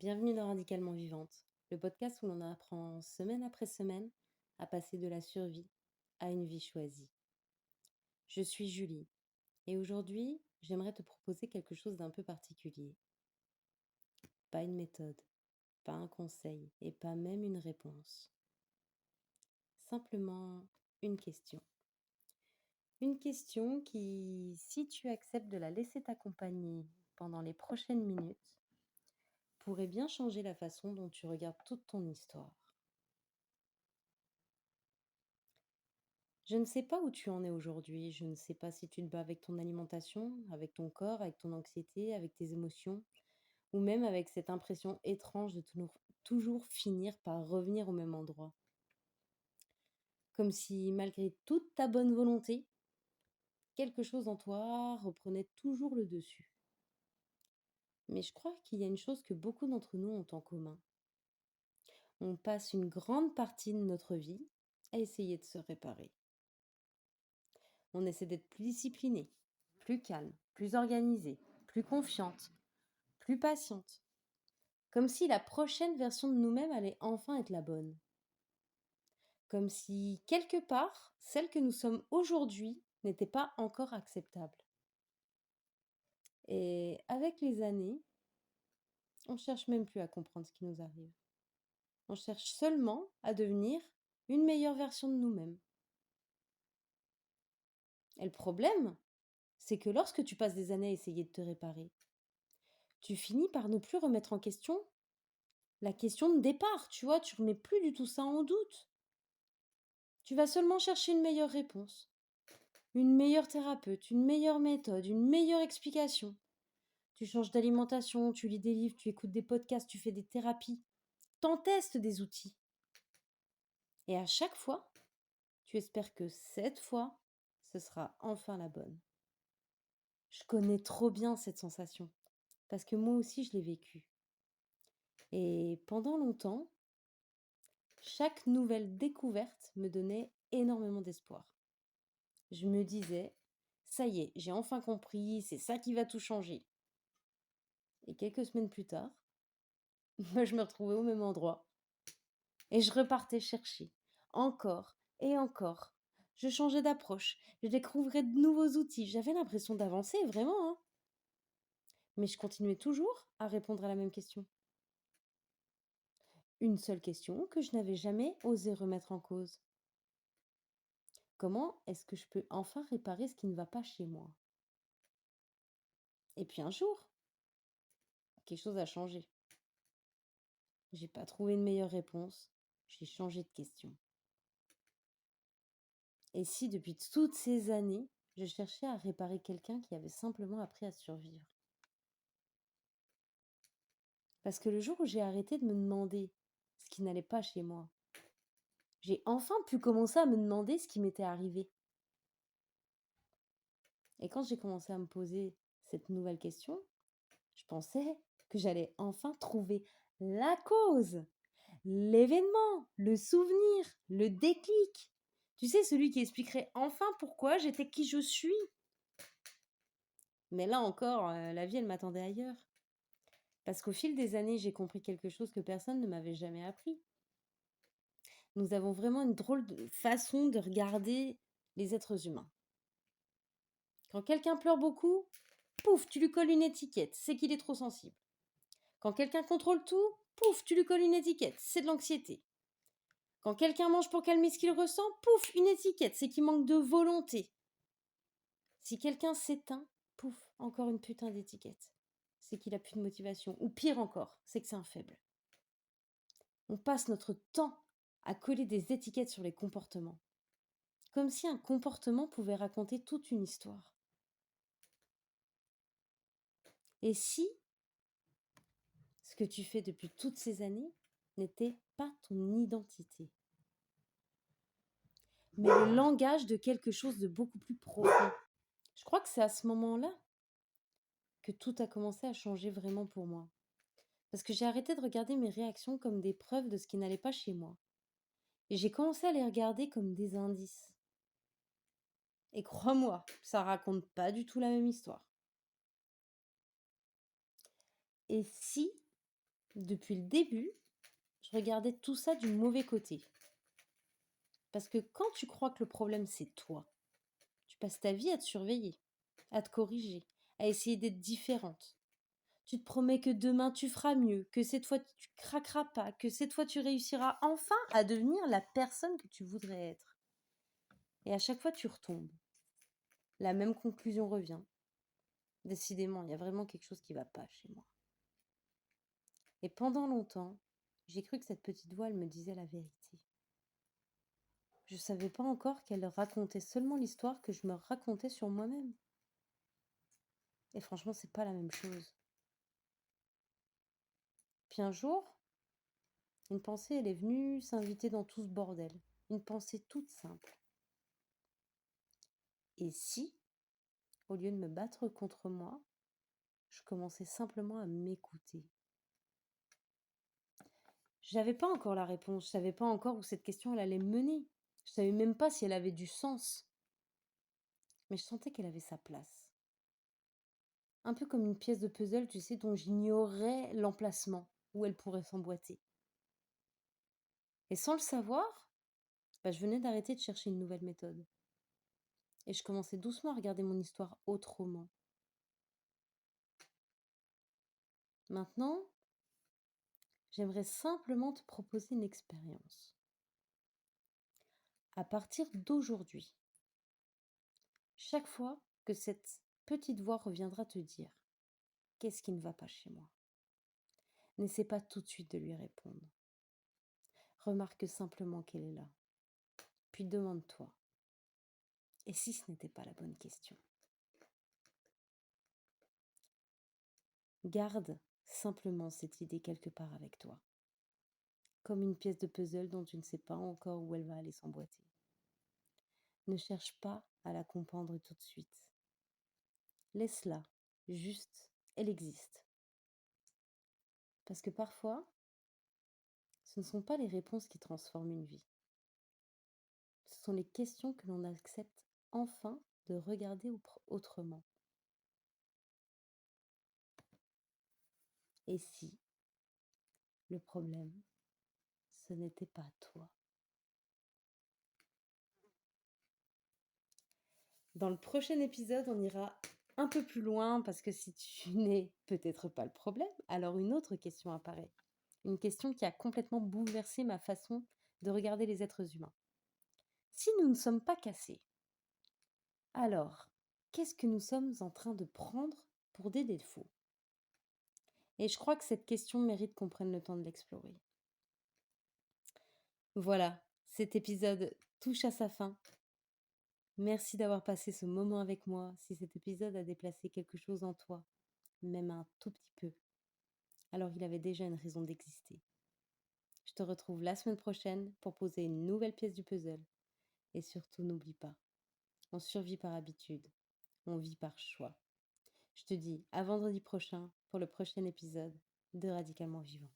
Bienvenue dans Radicalement Vivante, le podcast où l'on apprend semaine après semaine à passer de la survie à une vie choisie. Je suis Julie et aujourd'hui, j'aimerais te proposer quelque chose d'un peu particulier. Pas une méthode, pas un conseil et pas même une réponse. Simplement une question. Une question qui, si tu acceptes de la laisser t'accompagner pendant les prochaines minutes, pourrait bien changer la façon dont tu regardes toute ton histoire. Je ne sais pas où tu en es aujourd'hui, je ne sais pas si tu te bats avec ton alimentation, avec ton corps, avec ton anxiété, avec tes émotions, ou même avec cette impression étrange de toujours finir par revenir au même endroit. Comme si, malgré toute ta bonne volonté, quelque chose en toi reprenait toujours le dessus. Mais je crois qu'il y a une chose que beaucoup d'entre nous ont en commun. On passe une grande partie de notre vie à essayer de se réparer. On essaie d'être plus discipliné, plus calme, plus organisé, plus confiante, plus patiente. Comme si la prochaine version de nous-mêmes allait enfin être la bonne. Comme si, quelque part, celle que nous sommes aujourd'hui n'était pas encore acceptable. Et avec les années, on ne cherche même plus à comprendre ce qui nous arrive. On cherche seulement à devenir une meilleure version de nous-mêmes. Et le problème, c'est que lorsque tu passes des années à essayer de te réparer, tu finis par ne plus remettre en question la question de départ, tu vois, tu remets plus du tout ça en doute. Tu vas seulement chercher une meilleure réponse, une meilleure thérapeute, une meilleure méthode, une meilleure explication. Tu changes d'alimentation, tu lis des livres, tu écoutes des podcasts, tu fais des thérapies, t'en testes des outils. Et à chaque fois, tu espères que cette fois, ce sera enfin la bonne. Je connais trop bien cette sensation, parce que moi aussi je l'ai vécue. Et pendant longtemps, chaque nouvelle découverte me donnait énormément d'espoir. Je me disais, ça y est, j'ai enfin compris, c'est ça qui va tout changer. Et quelques semaines plus tard, je me retrouvais au même endroit. Et je repartais chercher, encore et encore. Je changeais d'approche, je découvrais de nouveaux outils. J'avais l'impression d'avancer, vraiment, hein. Mais je continuais toujours à répondre à la même question. Une seule question que je n'avais jamais osé remettre en cause. Comment est-ce que je peux enfin réparer ce qui ne va pas chez moi? Et puis un jour, quelque chose a changé. J'ai pas trouvé une meilleure réponse. J'ai changé de question. Et si depuis toutes ces années, je cherchais à réparer quelqu'un qui avait simplement appris à survivre? Parce que le jour où j'ai arrêté de me demander ce qui n'allait pas chez moi, j'ai enfin pu commencer à me demander ce qui m'était arrivé. Et quand j'ai commencé à me poser cette nouvelle question, je pensais que j'allais enfin trouver la cause, l'événement, le souvenir, le déclic. Tu sais, celui qui expliquerait enfin pourquoi j'étais qui je suis. Mais là encore, la vie, elle m'attendait ailleurs. Parce qu'au fil des années, j'ai compris quelque chose que personne ne m'avait jamais appris. Nous avons vraiment une drôle de façon de regarder les êtres humains. Quand quelqu'un pleure beaucoup, pouf, tu lui colles une étiquette, c'est qu'il est trop sensible. Quand quelqu'un contrôle tout, pouf, tu lui colles une étiquette, c'est de l'anxiété. Quand quelqu'un mange pour calmer ce qu'il ressent, pouf, une étiquette, c'est qu'il manque de volonté. Si quelqu'un s'éteint, pouf, encore une putain d'étiquette, c'est qu'il a plus de motivation. Ou pire encore, c'est que c'est un faible. On passe notre temps à coller des étiquettes sur les comportements, comme si un comportement pouvait raconter toute une histoire. Et si ce que tu fais depuis toutes ces années n'était pas ton identité, mais le langage de quelque chose de beaucoup plus profond? Je crois que c'est à ce moment-là que tout a commencé à changer vraiment pour moi. Parce que j'ai arrêté de regarder mes réactions comme des preuves de ce qui n'allait pas chez moi. Et j'ai commencé à les regarder comme des indices. Et crois-moi, ça raconte pas du tout la même histoire. Et si Depuis le début, je regardais tout ça du mauvais côté. Parce que quand tu crois que le problème c'est toi, tu passes ta vie à te surveiller, à te corriger, à essayer d'être différente. Tu te promets que demain tu feras mieux, que cette fois tu craqueras pas, que cette fois tu réussiras enfin à devenir la personne que tu voudrais être. Et à chaque fois tu retombes. La même conclusion revient. Décidément, il y a vraiment quelque chose qui va pas chez moi. Et pendant longtemps, j'ai cru que cette petite voix, elle me disait la vérité. Je savais pas encore qu'elle racontait seulement l'histoire que je me racontais sur moi-même. Et franchement, c'est pas la même chose. Puis un jour, une pensée, elle est venue s'inviter dans tout ce bordel. Une pensée toute simple. Et si, au lieu de me battre contre moi, je commençais simplement à m'écouter? J'avais pas encore la réponse, je savais pas encore où cette question elle allait me mener. Je savais même pas si elle avait du sens. Mais je sentais qu'elle avait sa place. Un peu comme une pièce de puzzle, tu sais, dont j'ignorais l'emplacement, où elle pourrait s'emboîter. Et sans le savoir, je venais d'arrêter de chercher une nouvelle méthode. Et je commençais doucement à regarder mon histoire autrement. Maintenant, j'aimerais simplement te proposer une expérience. À partir d'aujourd'hui, chaque fois que cette petite voix reviendra te dire qu'est-ce qui ne va pas chez moi, n'essaie pas tout de suite de lui répondre. Remarque simplement qu'elle est là. Puis demande-toi, et si ce n'était pas la bonne question? Garde simplement cette idée quelque part avec toi, comme une pièce de puzzle dont tu ne sais pas encore où elle va aller s'emboîter. Ne cherche pas à la comprendre tout de suite. Laisse-la, juste, elle existe. Parce que parfois, ce ne sont pas les réponses qui transforment une vie. Ce sont les questions que l'on accepte enfin de regarder autrement. Et si le problème, ce n'était pas toi? Dans le prochain épisode, on ira un peu plus loin parce que si tu n'es peut-être pas le problème, alors une autre question apparaît. Une question qui a complètement bouleversé ma façon de regarder les êtres humains. Si nous ne sommes pas cassés, alors qu'est-ce que nous sommes en train de prendre pour des défauts? Et je crois que cette question mérite qu'on prenne le temps de l'explorer. Voilà, cet épisode touche à sa fin. Merci d'avoir passé ce moment avec moi. Si cet épisode a déplacé quelque chose en toi, même un tout petit peu, alors il avait déjà une raison d'exister. Je te retrouve la semaine prochaine pour poser une nouvelle pièce du puzzle. Et surtout, n'oublie pas, on survit par habitude, on vit par choix. Je te dis à vendredi prochain pour le prochain épisode de Radicalement Vivant.